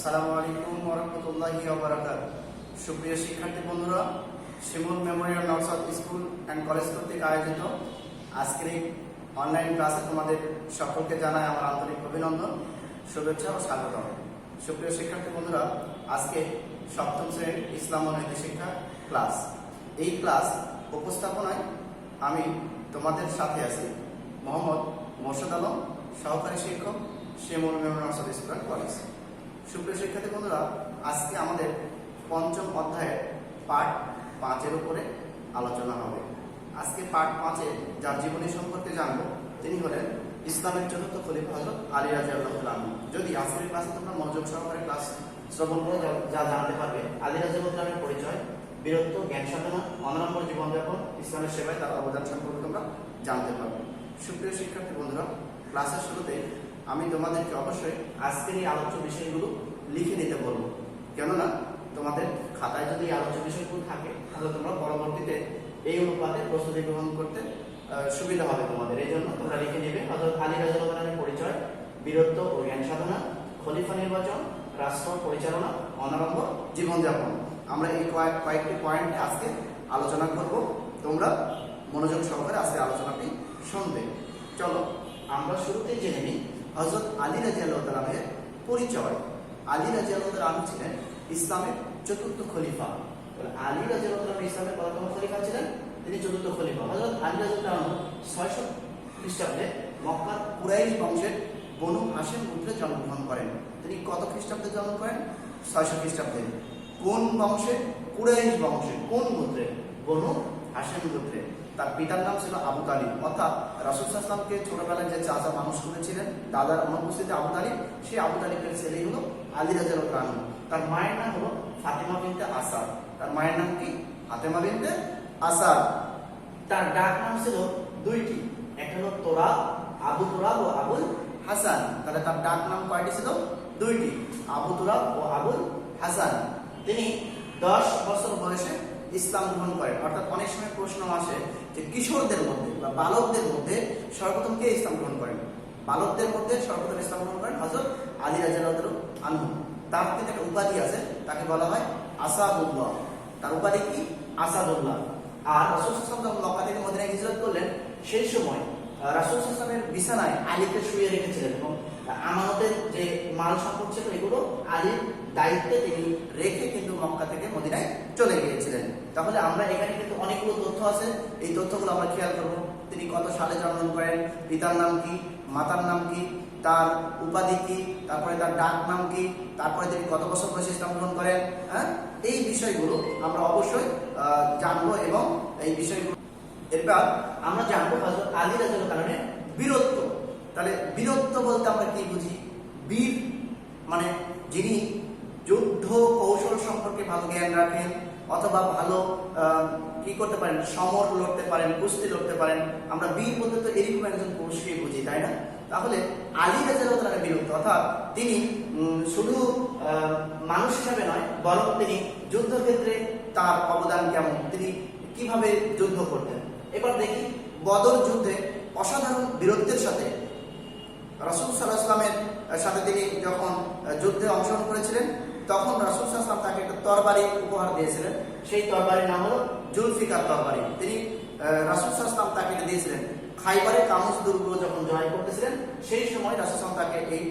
আসসালামু আলাইকুম ওয়া রাহমাতুল্লাহি ওয়া বারাকাতুহু। সুপ্রিয় শিক্ষার্থী বন্ধুরা, Shimul memorial Naushad school and college কর্তৃক আয়োজিত আজকের এই অনলাইন ক্লাসে তোমাদের সকলকে জানাই আমার আন্তরিক অভিনন্দন, শুভেচ্ছা ও স্বাগতম। সুপ্রিয় শিক্ষার্থী বন্ধুরা, আজকে সপ্তম শ্রেণীর ইসলাম ও নীতি শিক্ষা ক্লাস। এই ক্লাস উপস্থাপনায় আমি তোমাদের সাথে আছি মোহাম্মদ মোর্শেদ আলম, সহকারী শিক্ষক, Shimul memorial Naushad school and college. সুপ্রিয় শিক্ষার্থী বন্ধুরা, আজকে আমাদের পঞ্চম অধ্যায়ের পাঠ 5-এর উপরে আলোচনা হবে। আজকে পাঠ 5-এ যার জীবনী সম্পর্কে জানবো তিনি হলেন ইসলামের চতুর্থ খলিফা হযরত আলী রাদিয়াল্লাহু আনহু। যদি আজকের ক্লাসে তোমরা মনোযোগ সহকারে ক্লাস শ্রবণ করে যা জানতে পারবে, আলী রাদিয়াল্লাহু আনহুর পরিচয়, বীরত্ব, জ্ঞান সাধনা, অনড়ম্বর জীবনযাপন, ইসলামের সেবায় তার অবদান সম্পর্কে তোমরা জানতে পারবে। সুপ্রিয় শিক্ষার্থী বন্ধুরা, ক্লাসের শুরুতে আমি তোমাদেরকে অবশ্যই আজকের এই আলোচ্য বিষয়গুলো লিখে নিতে বলবো, কেননা তোমাদের খাতায় যদি আলোচ্য বিষয়গুলো থাকে তাহলে তোমরা পরবর্তীতে এই অনুপাতে প্রস্তুতি গ্রহণ করতে সুবিধা হবে তোমাদের। এই জন্য তোমরা লিখে নেবে হযরত আলী রাদিয়াল্লাহু আনহুর পরিচয়, বীরত্ব ও জ্ঞান সাধনা, খলিফা নির্বাচন, রাষ্ট্র পরিচালনা, অনড়ম্বর জীবনযাপন। আমরা এই কয়েকটি পয়েন্টে আজকে আলোচনা করব। তোমরা মনোযোগ সহকারে আজকে আলোচনাটি শুনবে। চলো আমরা শুরুতেই জেনে নিই হযরত আলী রাদিয়াল্লাহু তাআলার পরিচয়। আলী রাদিয়াল্লাহু তাআলা ছিলেন ইসলামের চতুর্থ খলিফা। আলী রাদিয়াল্লাহু তাআলা ইসলামের কততম খলিফা ছিলেন? তিনি চতুর্থ খলিফা। হযরত আলী রাদিয়াল্লাহু তাআলা 600 খ্রিস্টাব্দে মক্কার কুরাইশ বংশের বনু হাশিম গোত্রে জন্মগ্রহণ করেন। তিনি কত খ্রিস্টাব্দে জন্ম করেন? 600 খ্রিস্টাব্দে। কোন বংশে? কুরাইশ বংশে। কোন গোত্রে? বনু হাশিম গোত্রে। তার পিতার নাম ছিল আবু তালিব, অর্থাৎ রাসূল সাল্লাল্লাহু আলাইহি ওয়াসাল্লামকে ছোটবেলায় যে চাচা মানুষ করেছিলেন দাদার অনুপস্থিতিতে আবু তালিব, সেই আবু তালিবের ছেলেই হলো আলী রাদিয়াল্লাহু আনহু। তার মায়ের নাম হলো ফাতিমা বিনতে আসাদ। তার মায়ের নাম কি? ফাতিমা বিনতে আসাদ। তার ডাক নাম ছিল দুইটি, একটা হলো তোরা, আবু তুরাব ও আবুল হাসান। তাহলে তার ডাক নাম কয়টি ছিল? দুইটি, আবু তুরাব ও আবুল হাসান। তিনি 10 বছর বয়সে ইসলাম গ্রহণ করেন। অর্থাৎ অনেক সময় প্রশ্ন আসে যে কিশোরদের মধ্যে বা বালকদের মধ্যে সর্বপ্রথম কে ইসলাম গ্রহণ করেন? বালকদের মধ্যে সর্বপ্রথম ইসলাম গ্রহণ করেন হযরত আলী রাদিয়াল্লাহু আনহু। তার কিন্তু একটা উপাধি আছে, তাকে বলা হয় আসাদুল্লাহ। তার উপাধি কি? আসাদুল্লাহ। আর রাসূল সাল্লাল্লাহু আলাইহি ওয়াসাল্লাম যখন মক্কা থেকে মদিনায় হিজরত করলেন, সেই সময় রাসূল সাল্লাল্লাহু আলাইহি ওয়াসাল্লামের বিছানায় আলীকে শুইয়ে রেখেছিলেন এবং আমানতের যে মাল সম্পদ ছিল এগুলো আলীর দায়িত্বে তিনি রেখে কিন্তু মক্কা থেকে মদিনায় চলে গিয়েছিলেন। তাহলে আমরা এখানে কিন্তু অনেকগুলো তথ্য আছে, এই তথ্যগুলো আমরা খেয়াল করব। তিনি কত সালে জন্মগ্রহণ করেন, পিতার নাম কি, মাতার নাম কি, তার উপাধি কি, তারপরে তার ডাক নাম কি, তারপরে তিনি কত বছর বয়সে ইসলাম গ্রহণ করেন, এই বিষয়গুলো আমরা অবশ্যই জানবো এবং এই বিষয়গুলো এরপর আমরা জানবো হযরত আলী রাদিয়াল্লাহু তাআলার বীরত্ব। তাহলে বীরত্ব বলতে আমরা কি বুঝি? বীর মানে যিনি যুদ্ধ কৌশল সম্পর্কে ভালো জ্ঞান রাখেন অথবা ভালো কি করতে পারেন, সমর লড়তে পারেন, কুস্তি লড়তে পারেন। আমরা বীর বলতে তো এরকম একজন পুরুষকে বুঝি, তাই না? তাহলে আলী রাদিয়াল্লাহু তাআলার বীরত্ব, অর্থাৎ তিনি শুধু মানুষ হিসাবে নয় বরং তিনি যুদ্ধক্ষেত্রে তার অবদান কেমন, তিনি কিভাবে যুদ্ধ করতেন। এবার দেখি বদর যুদ্ধে অসাধারণ বীরত্বের সাথে রাসূল সাল্লাল্লাহু আলাইহি ওয়াসাল্লামের সাথে তিনি যখন যুদ্ধে অংশগ্রহণ করেছিলেন, তখন রাসূল সাল্লাল্লাহু আলাইহি ওয়াসাল্লাম তাকে একটা তরবারি উপহার দিয়েছিলেন। সেই তরবারির নাম হলো জুলফিকার তরবারি। তিনি রাসূল সাল্লাল্লাহু আলাইহি ওয়াসাল্লাম তাকে দিয়েছিলেন খাইবারের কামুস দুর্গ যখন জয় করতেছিলেন, সেই সময় রাসূল সাল্লাল্লাহু আলাইহি ওয়াসাল্লাম তাকে এই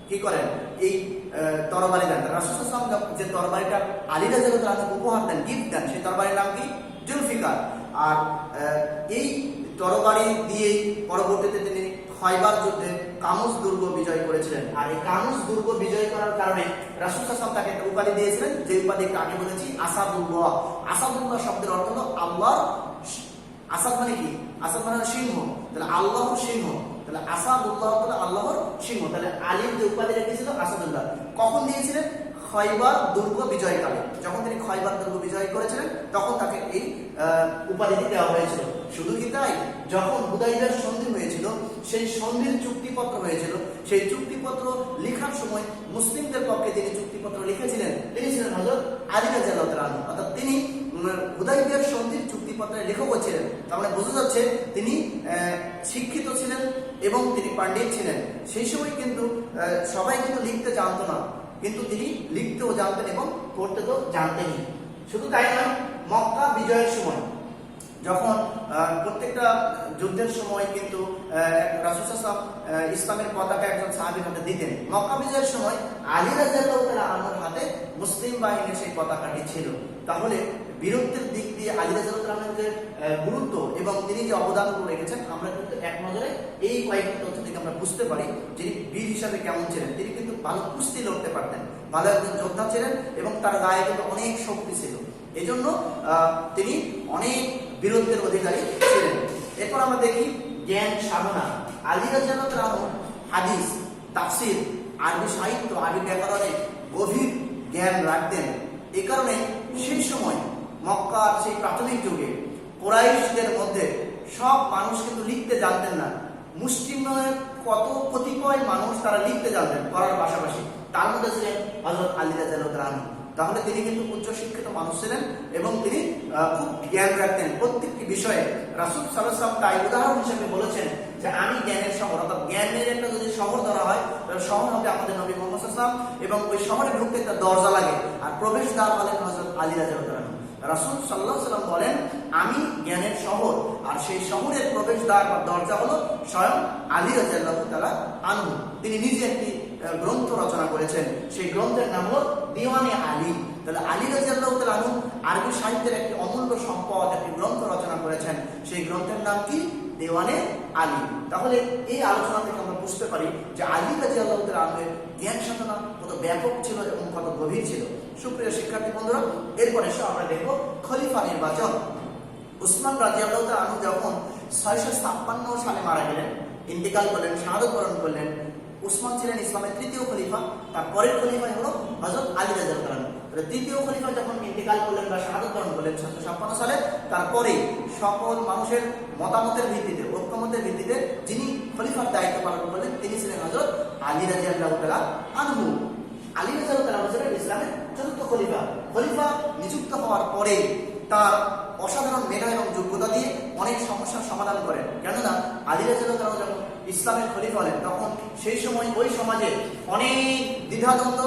কি করেন, এই তরবারি দেন। রাসূল সাল্লাল্লাহু আলাইহি ওয়াসাল্লাম যে তরবারিটা আলী রাদিয়াল্লাহু তাআলাকে উপহার দেন, গিফট দেন, সেই তরবারির নাম কি? জুলফিকার। আর এই তরবারি দিয়ে পরবর্তীতে তিনি খাইবার যুদ্ধে কামুস দুর্গ বিজয় করেছিলেন। আর এই কামুস দুর্গ বিজয় করার কারণে রাসূল সাল্লাল্লাহু আলাইহি ওয়াসাল্লাম তাকে একটা উপাধি দিয়েছিলেন, যে উপাধি আগে বলেছি আসাদুল্লাহ। আসাদুল্লাহ শব্দের অর্থ হলো আল্লাহর। আসাদ মানে কি? আসাদ মানে সিংহ, তাহলে আল্লাহর সিংহ। তাহলে আসাদুল্লাহ হলো আল্লাহর সিংহ। তাহলে আলীর যে উপাধি রেখেছিল আসাদুল্লাহ, কখন দিয়েছিলেন? খাইবার দুর্গ বিজয়কালে। যখন তিনি খাইবার দুর্গ বিজয় করেছিলেন তখন তাকে এই উপাধিটি দেওয়া হয়েছিল। শুধু কি তাই, যখন হুদাইবিয়ার সন্ধি হয়েছিল, সেই সন্ধির চুক্তিপত্র হয়েছিল, সেই চুক্তিপত্র লেখার সময় মুসলিমদের পক্ষে যিনি চুক্তিপত্র লিখেছিলেন তিনি ছিলেন হযরত আলী রাদিয়াল্লাহু তাআলা। অর্থাৎ তিনি হুদাইবিয়ার সন্ধির চুক্তিপত্রের লেখক ছিলেন। তার মানে বোঝা যাচ্ছে তিনি শিক্ষিত ছিলেন এবং তিনি পণ্ডিত ছিলেন। সেই সময় কিন্তু সবাই কিন্তু লিখতে জানতো না। কিন্তু তিনি লিখতেও জানতেন এবং পড়তে তো জানতেনই। শুধু তাই নয়, মক্কা বিজয়ের সময় যখন প্রত্যেকটা যুদ্ধের সময় কিন্তু রাসূল সাল্লাল্লাহু আলাইহি ওয়াসাল্লাম ইসলামের পতাকা একজন সাহাবীর হাতে দিতেন। মক্কা বিজয়ের সময় আলী রাদিয়াল্লাহু তাআলা আনহুর হাতে মুসলিম বাহিনীর সেই পতাকাটি ছিল। তাহলে বীরত্বের দিক দিয়ে আলী রাদিয়াল্লাহু তাআলা আনহুর যে গুরুত্ব এবং তিনি যে অবদানগুলো রেখেছেন, আমরা কিন্তু এক নজরে এই কয়েকটি তথ্য থেকে আমরা বুঝতে পারি যে বীর হিসাবে কেমন ছিলেন। তিনি কিন্তু ভালো কুস্তি লড়তে পারতেন, ভালো একজন যোদ্ধা ছিলেন এবং তার গায়ে কিন্তু অনেক শক্তি ছিল। এই জন্য তিনি অনেক বীরত্বের অধিকারী ছিলেন। এরপর আমরা দেখি জ্ঞান সাধনা। আলী রাদিয়াল্লাহু তাআলা আনহু হাদিস, তাফসীর, আরবি সাহিত্য, আরবি ব্যাকরণে গভীর জ্ঞান রাখতেন। এই কারণে সেই সময় মক্কার সেই প্রাথমিক যুগে কুরাইশদের মধ্যে সব মানুষ কিন্তু লিখতে জানতেন না। মুসলিমের কত কতিপয় মানুষ তারা লিখতে জানতেন করার পাশাপাশি, তার মধ্যে ছিলেন হযরত আলী রাদিয়াল্লাহু তাআলা আনহু। তাহলে তিনি কিন্তু উচ্চ শিক্ষিত মানুষ ছিলেন এবং তিনি খুব জ্ঞান রাখতেন প্রত্যেকটি বিষয়ে। রাসূল সাল্লাল্লাহু আলাইহি ওয়াসাল্লাম তাই উদাহরণ হিসেবে বলেছেন যে আমি জ্ঞানের শহর, অর্থাৎ জ্ঞানের একটা যদি শহর ধরা হয় তাহলে শহর হবে আমাদের নবী মুহাম্মদ সাল্লাল্লাহু আলাইহি ওয়াসাল্লাম, এবং ওই শহরে ঢুকতে একটা দরজা লাগে আর প্রবেশদ্বার হলেন হযরত আলী রাদিয়াল্লাহু তাআলা আনহু। রাসূল সাল্লাল্লাহু আলাইহি ওয়াসাল্লাম বলেন আমি জ্ঞানের শহর, আর সেই শহরের প্রবেশদ্বার বা দরজা হলো স্বয়ং আলী রাদিয়াল্লাহু তাআলা আনহু। তিনি নিজে একটি গ্রন্থ রচনা করেছেন, সেই গ্রন্থের নাম হলো দিওয়ানে আলী। তাহলে আলী রাদিয়াল্লাহু তাআলা আনহু আরবি সাহিত্যের একটি অমূল্য সম্পদ, একটি গ্রন্থ রচনা করেছেন। সেই গ্রন্থের নাম কি? দেওয়ানে আলী। তাহলে এই আলোচনা থেকে আমরা বুঝতে পারি যে আলী রাদিয়াল্লাহু তাআলা আনহুর জ্ঞান সাধনা কত ব্যাপক ছিল এবং কত গভীর ছিল। সুপ্রিয় শিক্ষার্থী বন্ধুরা, এরপরে আমরা দেখব খলিফা নির্বাচন। উসমান রাদিয়াল্লাহু তাআলা আনহু যখন 656 সালে মারা গেলেন, ইন্তেকাল করলেন, শাহাদাত বরণ করলেন, উসমান ছিলেন ইসলামের তৃতীয় খলিফা। তার পরের খলিফা হলো হযরত আলী রাদিয়াল্লাহু তাআলা আনহু। তৃতীয় খলিফা যখন ইন্তেকাল করলেন বা শাহাদাত বরণ করলেন 756 সালে, তারপরে সকল মানুষের মতামতের ভিত্তিতে, ঐক্যমতের ভিত্তিতে যিনি খলিফার দায়িত্ব পালন করলেন তিনি ছিলেন হযরত আলী রাদিয়াল্লাহু তাআলা আনহু। আলী রাদিয়াল্লাহু তাআলা আনহু ছিলেন ইসলামের চতুর্থ খলিফা। খলিফা নিযুক্ত হওয়ার পরে তার অসাধারণ মেধা এবং যোগ্যতা দিয়ে অনেক সমস্যার সমাধান করেন। কেননা আলী রাদিয়াল্লাহু তাআলা যখন ইসলামের খলিফা হলেন তখন সেই সময় ওই সমাজে অনেক দ্বিধাদ্বন্দ্ব,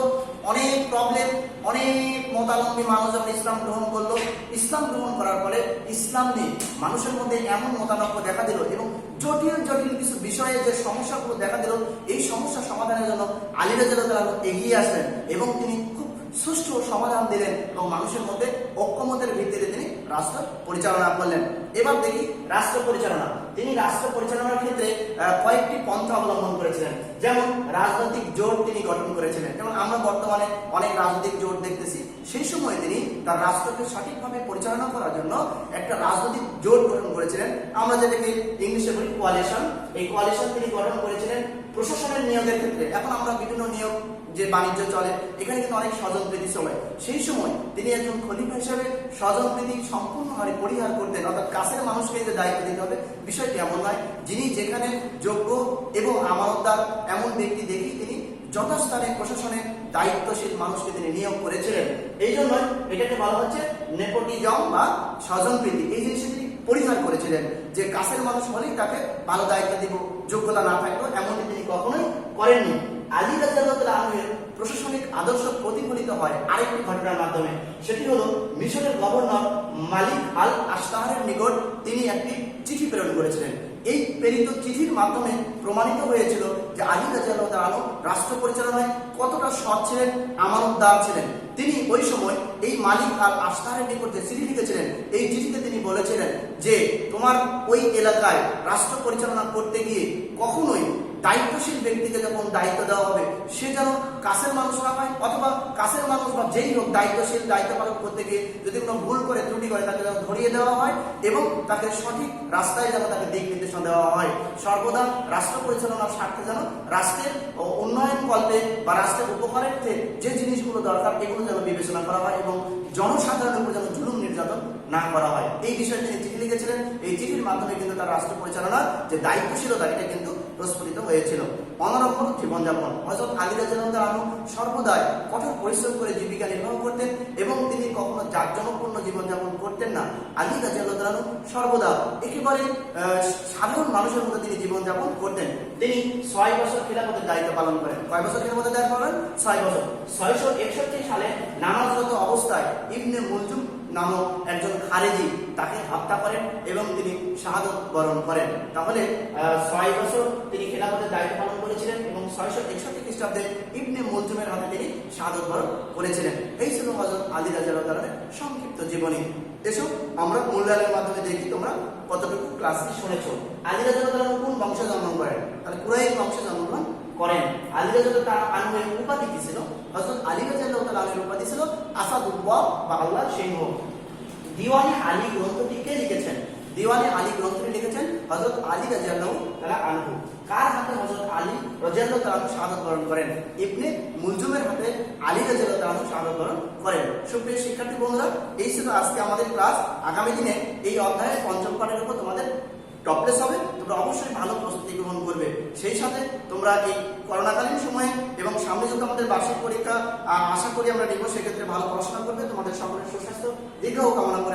অনেক প্রবলেম, অনেক মতাবলম্বী মানুষ যখন ইসলাম গ্রহণ করলো, ইসলাম গ্রহণ করার ফলে ইসলাম নিয়ে মানুষের মধ্যে এমন মতানৈক্য দেখা দিল এবং জটিল জটিল কিছু বিষয়ে যে সমস্যাগুলো দেখা দিল, এই সমস্যা সমাধানের জন্য আলী রাদিয়াল্লাহু তাআলা এগিয়ে আসলেন এবং তিনি খুব সুষ্ঠু সমাধান দিলেন এবং মানুষের মধ্যে ঐক্যমতের ভিত্তিতে তিনি রাষ্ট্র পরিচালনা করলেন। এবার দেখি রাষ্ট্র পরিচালনা। তিনি রাষ্ট্র পরিচালনার ক্ষেত্রে কয়েকটি পন্থা অবলম্বন করেছিলেন। যেমন রাজনৈতিক জোট তিনি গঠন করেছিলেন, যেমন আমরা বর্তমানে অনেক রাজনৈতিক জোট দেখতেছি। সেই সময় তিনি তার রাষ্ট্রকে সঠিকভাবে পরিচালনা করার জন্য একটা রাজনৈতিক জোট গঠন করেছিলেন, আমরা যেটাকে ইংলিশে বলি কোয়ালিশন। এই কোয়ালিশন তিনি গঠন করেছিলেন প্রশাসনের নিয়োগের ক্ষেত্রে। এখন আমরা বিভিন্ন নিয়োগ যে বাণিজ্য চলে, এখানে কিন্তু অনেক স্বজনপ্রীতি চলে। সেই সময় তিনি একজন খলিফা হিসেবে স্বজনপ্রীতি সম্পূর্ণভাবে পরিহার করতেন, অর্থাৎ কাছের মানুষকে যে দায়িত্ব দিতে হবে বিষয়টি এমন নয়। যিনি যেখানে যোগ্য এবং আমানতদার এমন ব্যক্তি দেখি তিনি যথাস্থানে প্রশাসনে দায়িত্বশীল মানুষকে তিনি নিয়োগ করেছিলেন। এই জন্য এটাকে বলা হচ্ছে নেপোটিজম বা স্বজনপ্রীতি। এই জিনিসটি তিনি পরিহার করেছিলেন যে কাছের মানুষ হলেই তাকে ভালো দায়িত্ব দিব, যোগ্যতা না থাকলেও এমনটি তিনি কখনোই করেননি। আলী রাদিয়াল্লাহু তাআলা আনহুর প্রশাসনিক আদর্শ প্রতিফলিত হয় আরেকটি ঘটনার মাধ্যমে। সেটি হলো মিশরের গভর্নর মালিক আল আশতারের নিকট তিনি একটি চিঠি প্রেরণ করেছিলেন। এই প্রেরিত চিঠির মাধ্যমে প্রমাণিত হয়েছিল যে আলী রাদিয়াল্লাহু তাআলা আনহু রাষ্ট্র পরিচালনায় কতটা সৎ ছিলেন, আমানতদার ছিলেন। তিনি ওই সময় এই মালিক আল আশতারের নিকট যে চিঠি লিখেছিলেন, এই চিঠিতে তিনি বলেছিলেন যে তোমার ওই এলাকায় রাষ্ট্র পরিচালনা করতে গিয়ে কখনোই দায়িত্বশীল ব্যক্তিকে যখন দায়িত্ব দেওয়া হবে সে যেন কাছের মানুষ না হয়, অথবা কাছের মানুষ বা যেই হোক দায়িত্বশীল দায়িত্ব পালন করতে গিয়ে যদি কোনো ভুল করে ত্রুটি করে তাকে যেন ধরিয়ে দেওয়া হয় এবং তাকে সঠিক রাস্তায় যেন তাকে দিক নির্দেশনা দেওয়া হয়। সর্বদা রাষ্ট্র পরিচালনার স্বার্থে যেন রাষ্ট্রের উন্নয়ন কল্পে বা রাষ্ট্রের উপকারার্থে যে জিনিসগুলো দরকার এগুলো যেন বিবেচনা করা হয় এবং জনসাধারণের উপর যেন জুলুম নির্যাতন না করা হয়। এই বিষয়ে তিনি চিঠি লিখেছিলেন। এই চিঠির মাধ্যমে কিন্তু তার রাষ্ট্র পরিচালনার যে দায়িত্বশীলতা এটা কিন্তু প্রস্ফুটিত হয়েছিল। অনরক্ষণ জীবনযাপন, হযরত আলী রাদিয়াল্লাহু আনহু সর্বদাই কঠোর পরিশ্রম করে জীবিকা নির্বাহ করতেন এবং তিনি কখনো জাঁকজমকপূর্ণ জীবনযাপন করতেন না। আলী রাদিয়াল্লাহু আনহু সর্বদা একেবারে সাধারণ মানুষের মতো তিনি জীবনযাপন করতেন। তিনি 6 বছর খিলাফতের দায়িত্ব পালন করেন। কয় বছর খিলাফতের দায়িত্ব পালন? 6 বছর। 661 সালে নামাজরত অবস্থায় ইবনে মুলজুম নামক একজন খারেজি তাকে হত্যা করেন এবং তিনি শাহাদত বরণ করেন। তাহলে 6 বছর তিনি খিলাফতের দায়িত্ব পালন করেছিলেন এবং 661 খ্রিস্টাব্দে ইবনে মুলজুমের হাতে তিনি শাহাদত বরণ করেছিলেন। এই ছিল হযরত আলী রাদিয়াল্লাহু তাআলার সংক্ষিপ্ত জীবনী। এসো আমরা মূল্যায়নের মাধ্যমে দেখি তোমরা কতটুকু ক্লাসটি শুনেছো। আলী রাদিয়াল্লাহু তাআলা কোন বংশে জন্মগ্রহণ করেন? তাহলে কুরাইশ বংশে জন্মগ্রহণ করেন। আলী রাদিয়াল্লাহু তাআলা আনহুর উপাধি কি ছিল? হযরত আলী রাদিয়াল্লাহু তাআলা আনহুর উপাধি ছিল আসাদুল্লাহ বা আল্লাহর সিংহ। দিওয়ানে আলী গ্রন্থটি কে লিখেছেন? দিওয়ানে আলী গ্রন্থটি লিখেছেন হযরত আলী রাদিয়াল্লাহু তাআলা আনহু। কার হাতে হযরত আলী রাদিয়াল্লাহু তাআলা শাহাদাত বরণ করেন? ইবনে মুলজুমের হাতে আলী রাদিয়াল্লাহু তাআলা শাহাদাত বরণ করেন। সুপ্রিয় শিক্ষার্থী বন্ধুরা, এই ছিল আজকে আমাদের ক্লাস। আগামী দিনে এই অধ্যায়ের পঞ্চম পাঠের উপর তোমাদের টপলেস হবে। তোমরা অবশ্যই ভালো প্রস্তুতি গ্রহণ করবে। সেই সাথে তোমরা এই করোনাকালীন সময়ে এবং সামনে যত আমাদের বার্ষিক পরীক্ষা আশা করি আমরা নিব, সেক্ষেত্রে ভালো পড়াশোনা করবে। তোমাদের সকলের সুস্বাস্থ্য দীর্ঘ কামনা করে